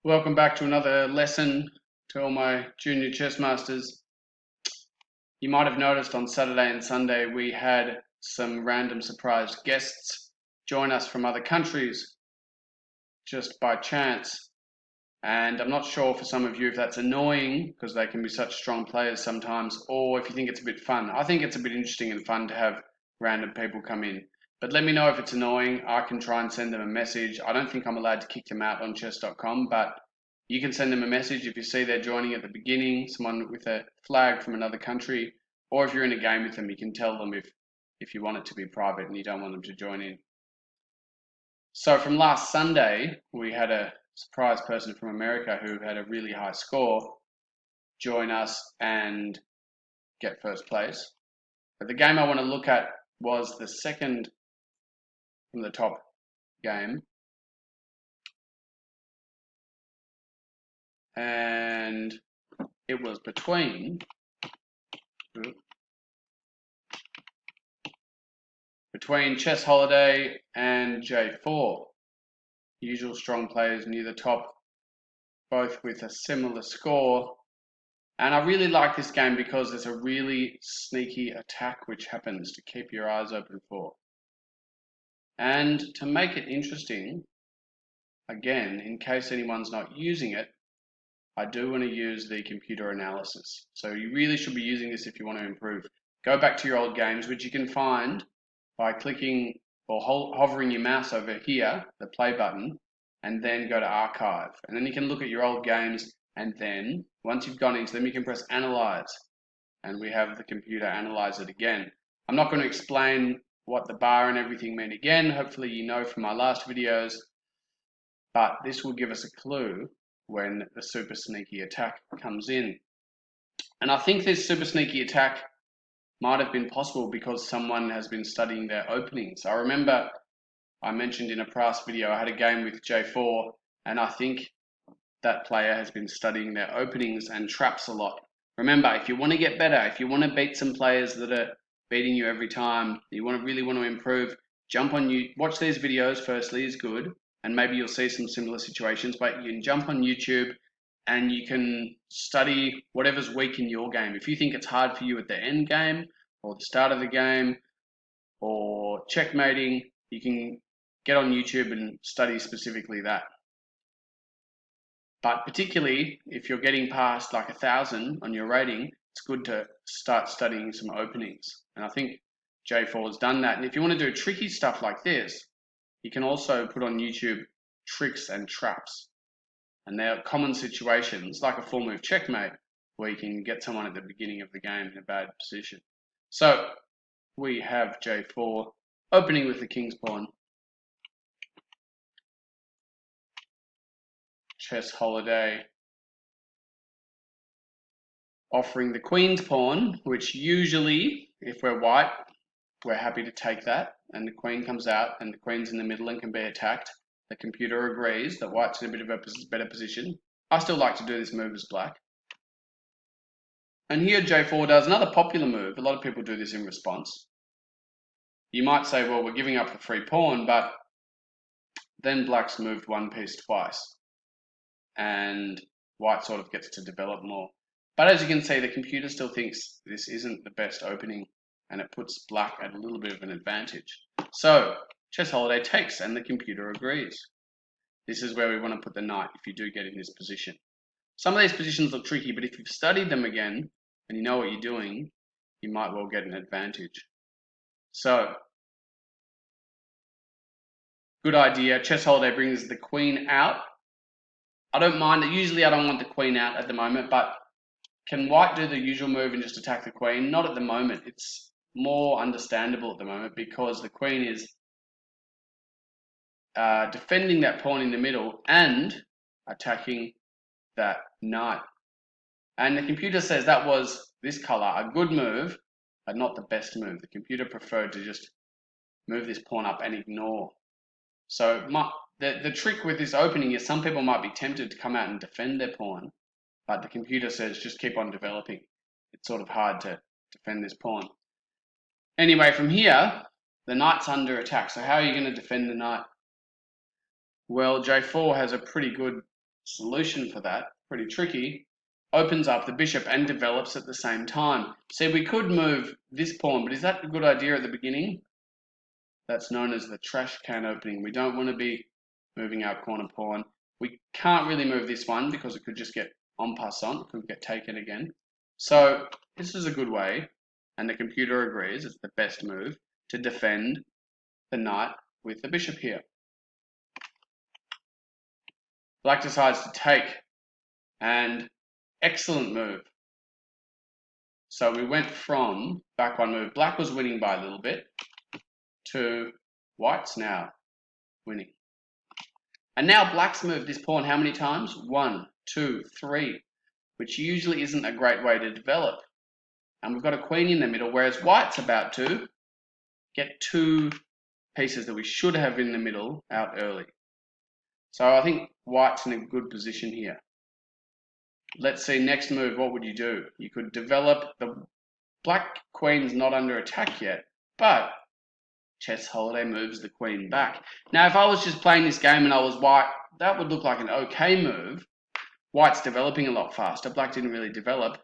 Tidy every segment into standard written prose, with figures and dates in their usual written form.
Welcome back to another lesson to all my junior chess masters. You might have noticed on Saturday and Sunday we had some random surprise guests join us from other countries just by chance. And I'm not sure for some of you if that's annoying because they can be such strong players sometimes, or if you think it's a bit fun. I think it's a bit interesting and fun to have random people come in. But let me know if it's annoying. I can try and send them a message. I don't think I'm allowed to kick them out on chess.com, but you can send them a message if you see they're joining at the beginning, someone with a flag from another country, or if you're in a game with them, you can tell them if you want it to be private and you don't want them to join in. So from last Sunday, we had a surprise person from America who had a really high score join us and get first place. But the game I want to look at was the second from the top game. And it was between Chess Holiday and J4. Usual strong players near the top, both with a similar score. And I really like this game because there's a really sneaky attack which happens to keep your eyes open for. And to make it interesting, again, in case anyone's not using it, I do want to use the computer analysis. So you really should be using this if you want to improve. Go back to your old games, which you can find by clicking or hovering your mouse over here, the play button, and then go to archive. And then you can look at your old games, and then once you've gone into them, you can press analyze. And we have the computer analyze it again. I'm not going to explain what the bar and everything mean again. Hopefully you know from my last videos, but this will give us a clue when the super sneaky attack comes in. And I think this super sneaky attack might have been possible because someone has been studying their openings. I remember I mentioned in a past video I had a game with J4, and I think that player has been studying their openings and traps a lot. Remember, if you want to get better, if you want to beat some players that are beating you every time, you really want to improve, jump on watch these videos firstly is good, and maybe you'll see some similar situations, but you can jump on YouTube and you can study whatever's weak in your game. If you think it's hard for you at the end game or the start of the game or checkmating, you can get on YouTube and study specifically that. But particularly if you're getting past like 1,000 on your rating, it's good to start studying some openings. And I think J4 has done that. And if you want to do tricky stuff like this, you can also put on YouTube tricks and traps. And they're common situations, like a full move checkmate, where you can get someone at the beginning of the game in a bad position. So we have J4 opening with the king's pawn. Chess Holiday offering the queen's pawn, which usually, if we're white, we're happy to take that. And the queen comes out and the queen's in the middle and can be attacked. The computer agrees that white's in a bit of a better position. I still like to do this move as black. And here J4 does another popular move. A lot of people do this in response. You might say, well, we're giving up the free pawn, but then black's moved one piece twice. And white sort of gets to develop more. But as you can see, the computer still thinks this isn't the best opening, and it puts black at a little bit of an advantage. So Chess Holiday takes, and the computer agrees. This is where we want to put the knight if you do get in this position. Some of these positions look tricky, but if you've studied them again and you know what you're doing, you might well get an advantage. So, good idea. Chess Holiday brings the queen out. I don't mind it. Usually I don't want the queen out at the moment, but can white do the usual move and just attack the queen? Not at the moment. It's more understandable at the moment because the queen is defending that pawn in the middle and attacking that knight. And the computer says that was this color, a good move, but not the best move. The computer preferred to just move this pawn up and ignore. So the trick with this opening is some people might be tempted to come out and defend their pawn, but the computer says just keep on developing. It's sort of hard to defend this pawn. Anyway, from here, the knight's under attack. So how are you going to defend the knight? Well, J4 has a pretty good solution for that, pretty tricky, opens up the bishop and develops at the same time. See, we could move this pawn, but is that a good idea at the beginning? That's known as the trash can opening. We don't want to be moving our corner pawn. We can't really move this one because it could just get en passant, it could get taken again. So this is a good way, and the computer agrees it's the best move to defend the knight with the bishop here. Black decides to take, and excellent move. So we went from back one move, black was winning by a little bit, to white's now winning. And now black's moved this pawn how many times? 1, 2, 3, which usually isn't a great way to develop. And we've got a queen in the middle, whereas white's about to get 2 pieces that we should have in the middle out early. So I think white's in a good position here. Let's see, next move, what would you do? You could develop, the black queen's not under attack yet, but Chess Holiday moves the queen back. Now, if I was just playing this game and I was white, that would look like an okay move. White's developing a lot faster. Black didn't really develop,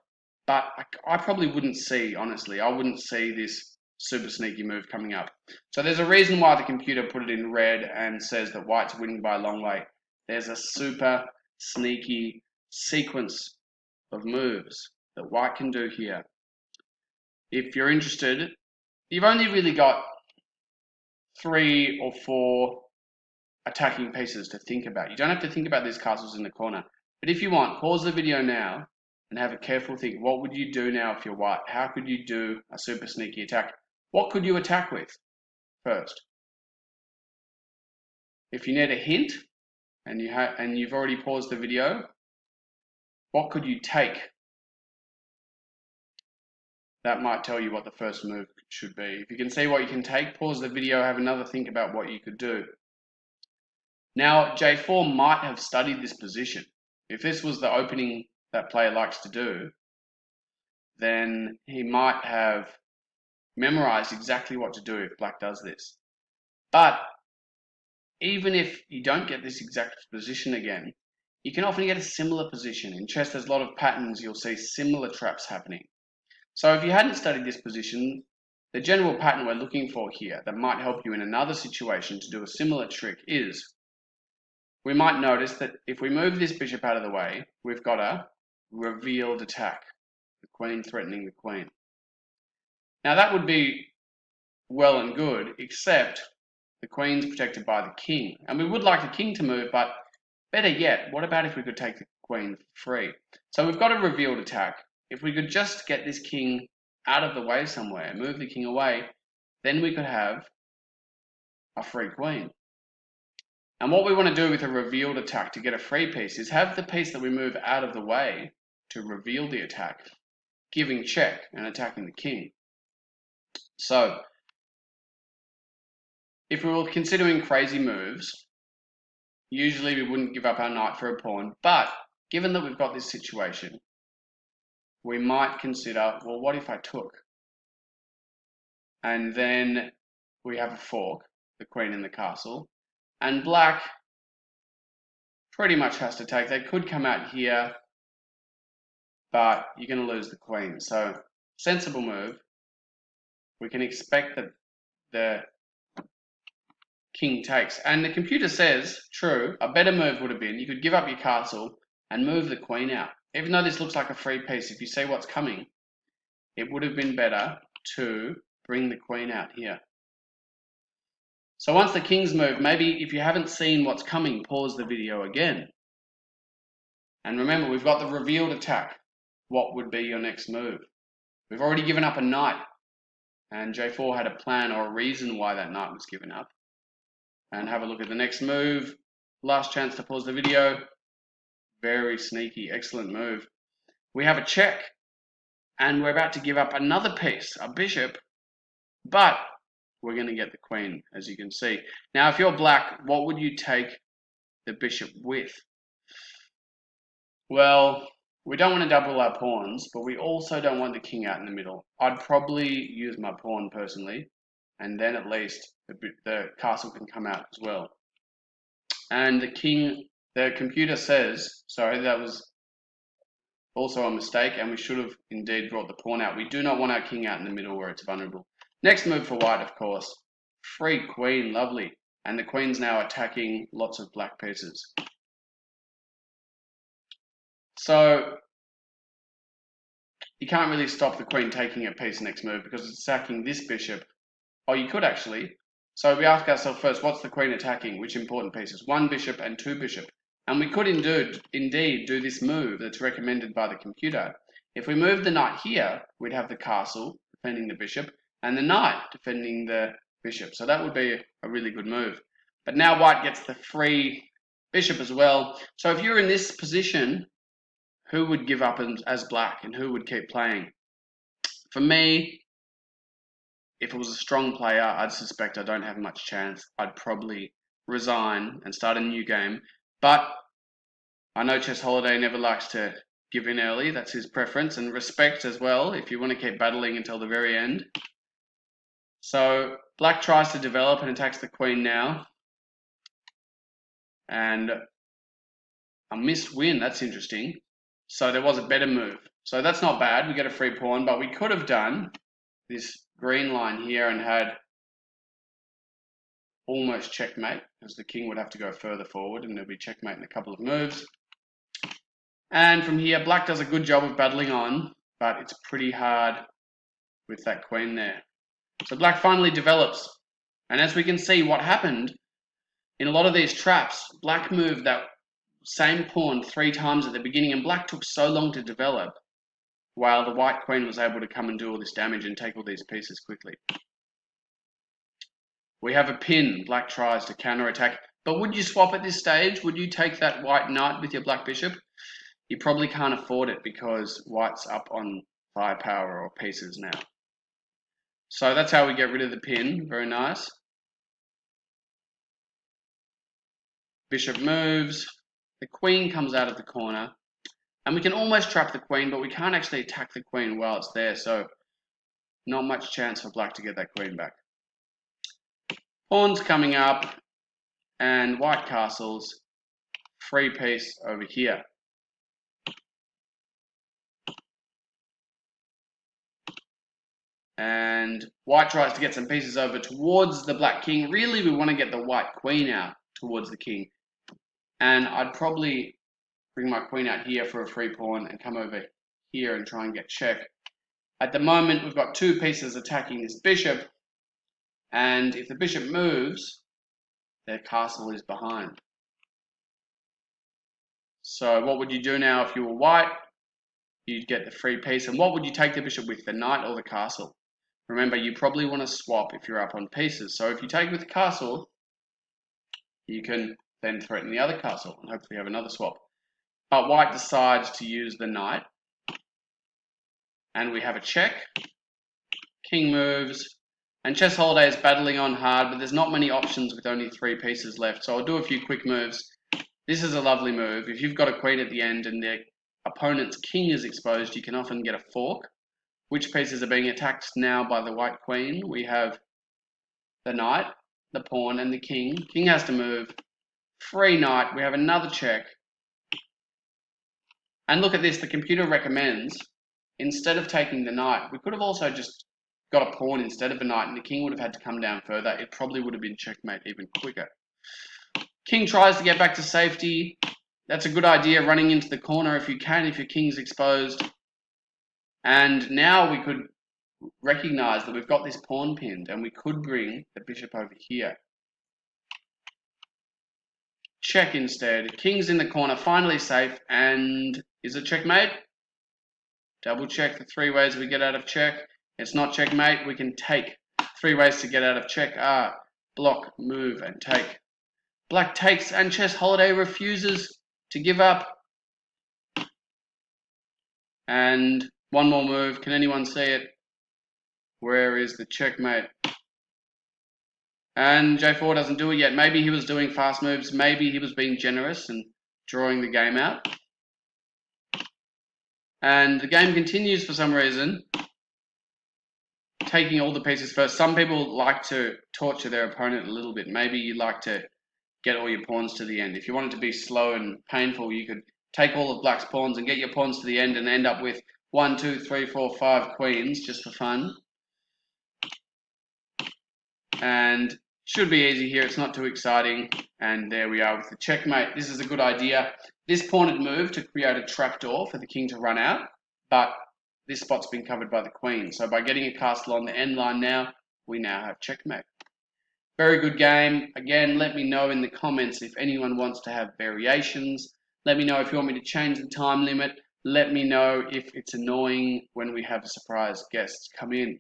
but I probably wouldn't see, honestly, I wouldn't see this super sneaky move coming up. So there's a reason why the computer put it in red and says that white's winning by a long way. There's a super sneaky sequence of moves that white can do here. If you're interested, you've only really got 3 or 4 attacking pieces to think about. You don't have to think about these castles in the corner. But if you want, pause the video now and have a careful think. What would you do now if you're white? How could you do a super sneaky attack? What could you attack with first? If you need a hint and you've already paused the video, what could you take? That might tell you what the first move should be. If you can see what you can take, pause the video, have another think about what you could do. Now, J4 might have studied this position. If this was the opening that player likes to do, then he might have memorized exactly what to do if black does this. But even if you don't get this exact position again, you can often get a similar position. In chess, there's a lot of patterns. You'll see similar traps happening. So if you hadn't studied this position, the general pattern we're looking for here that might help you in another situation to do a similar trick is, we might notice that if we move this bishop out of the way, we've got a revealed attack, the queen threatening the queen. Now that would be well and good, except the queen's protected by the king. And we would like the king to move, but better yet, what about if we could take the queen free? So we've got a revealed attack. If we could just get this king out of the way somewhere, move the king away, then we could have a free queen. And what we want to do with a revealed attack to get a free piece is have the piece that we move out of the way to reveal the attack, giving check and attacking the king. So, if we were considering crazy moves, usually we wouldn't give up our knight for a pawn, but given that we've got this situation, we might consider, well, what if I took? And then we have a fork, the queen in the castle, and black pretty much has to take. They could come out here, but you're going to lose the queen. So, sensible move. We can expect that the king takes. And the computer says, true, a better move would have been, you could give up your castle and move the queen out. Even though this looks like a free piece, if you see what's coming, it would have been better to bring the queen out here. So once the king's moved, maybe if you haven't seen what's coming, pause the video again. And remember, we've got the revealed attack. What would be your next move? We've already given up a knight. And J4 had a plan or a reason why that knight was given up. And have a look at the next move. Last chance to pause the video. Very sneaky, excellent move. We have a check. And we're about to give up another piece, a bishop. But we're going to get the queen, as you can see. Now, if you're black, what would you take the bishop with? Well, we don't want to double our pawns, but we also don't want the king out in the middle. I'd probably use my pawn personally, and then at least the castle can come out as well. And the king the computer says, sorry, that was also a mistake, and we should have indeed brought the pawn out. We do not want our king out in the middle where it's vulnerable. Next move for white, of course. Free queen, lovely. And the queen's now attacking lots of black pieces. So you can't really stop the queen taking a piece next move because it's attacking this bishop. Oh, you could actually. So we ask ourselves first, what's the queen attacking? Which important pieces? 1 bishop and 2 bishop. And we could indeed do this move that's recommended by the computer. If we move the knight here, we'd have the castle defending the bishop and the knight defending the bishop. So that would be a really good move. But now white gets the free bishop as well. So if you're in this position, who would give up as black and who would keep playing? For me, if it was a strong player, I'd suspect I don't have much chance. I'd probably resign and start a new game. But I know Chess Holiday never likes to give in early. That's his preference, and respect as well if you want to keep battling until the very end. So black tries to develop and attacks the queen now. And a missed win, that's interesting. So there was a better move. So that's not bad. We get a free pawn, but we could have done this green line here and had almost checkmate, because the king would have to go further forward and there'll be checkmate in a couple of moves. And from here, black does a good job of battling on, but it's pretty hard with that queen there. So black finally develops. And as we can see, what happened in a lot of these traps, black moved that same pawn 3 times at the beginning, and black took so long to develop, while the white queen was able to come and do all this damage and take all these pieces quickly. We have a pin. Black tries to counterattack. But would you swap at this stage? Would you take that white knight with your black bishop? You probably can't afford it because white's up on firepower or pieces now. So that's how we get rid of the pin. Very nice. Bishop moves. The queen comes out of the corner. And we can almost trap the queen, but we can't actually attack the queen while it's there. So not much chance for black to get that queen back. Pawn's coming up, and white castles, free piece over here. And white tries to get some pieces over towards the black king. Really, we want to get the white queen out towards the king. And I'd probably bring my queen out here for a free pawn and come over here and try and get check. At the moment, we've got 2 pieces attacking this bishop. And if the bishop moves, their castle is behind. So what would you do now if you were white? You'd get the free piece. And what would you take the bishop with, the knight or the castle? Remember, you probably want to swap if you're up on pieces. So if you take with the castle, you can then threaten the other castle and hopefully have another swap. But white decides to use the knight. And we have a check. King moves. And Chess Holiday is battling on hard, but there's not many options with only 3 pieces left. So I'll do a few quick moves. This is a lovely move. If you've got a queen at the end and the opponent's king is exposed, you can often get a fork. Which pieces are being attacked now by the white queen? We have the knight, the pawn, and the king. King has to move. Free knight. We have another check. And look at this. The computer recommends, instead of taking the knight, we could have also just got a pawn instead of a knight, and the king would have had to come down further. It probably would have been checkmate even quicker. King tries to get back to safety. That's a good idea, running into the corner if you can, if your king's exposed. And now we could recognize that we've got this pawn pinned, and we could bring the bishop over here. Check instead. King's in the corner, finally safe, and is it checkmate? Double check the 3 ways we get out of check. It's not checkmate. We can take. 3 ways to get out of check are block, move, and take. Black takes, and Chess Holiday refuses to give up. And one more move. Can anyone see it? Where is the checkmate? And J4 doesn't do it yet. Maybe he was doing fast moves. Maybe he was being generous and drawing the game out. And the game continues for some reason, taking all the pieces first. Some people like to torture their opponent a little bit. Maybe you like to get all your pawns to the end. If you want it to be slow and painful, you could take all of black's pawns and get your pawns to the end and end up with 1, 2, 3, 4, 5 queens just for fun. And should be easy here. It's not too exciting. And there we are with the checkmate. This is a good idea. This pawn had moved to create a trapdoor for the king to run out, but this spot's been covered by the queen. So by getting a castle on the end line now, we now have checkmate. Very good game. Again, let me know in the comments if anyone wants to have variations. Let me know if you want me to change the time limit. Let me know if it's annoying when we have surprise guests come in.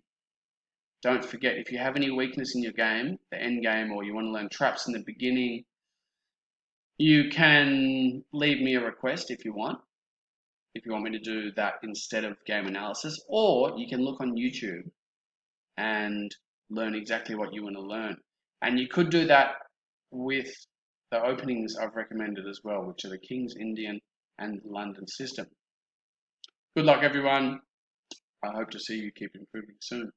Don't forget, if you have any weakness in your game, the end game, or you want to learn traps in the beginning, you can leave me a request if you want me to do that instead of game analysis, or you can look on YouTube and learn exactly what you want to learn. And you could do that with the openings I've recommended as well, which are the King's Indian and London system. Good luck, everyone. I hope to see you keep improving soon.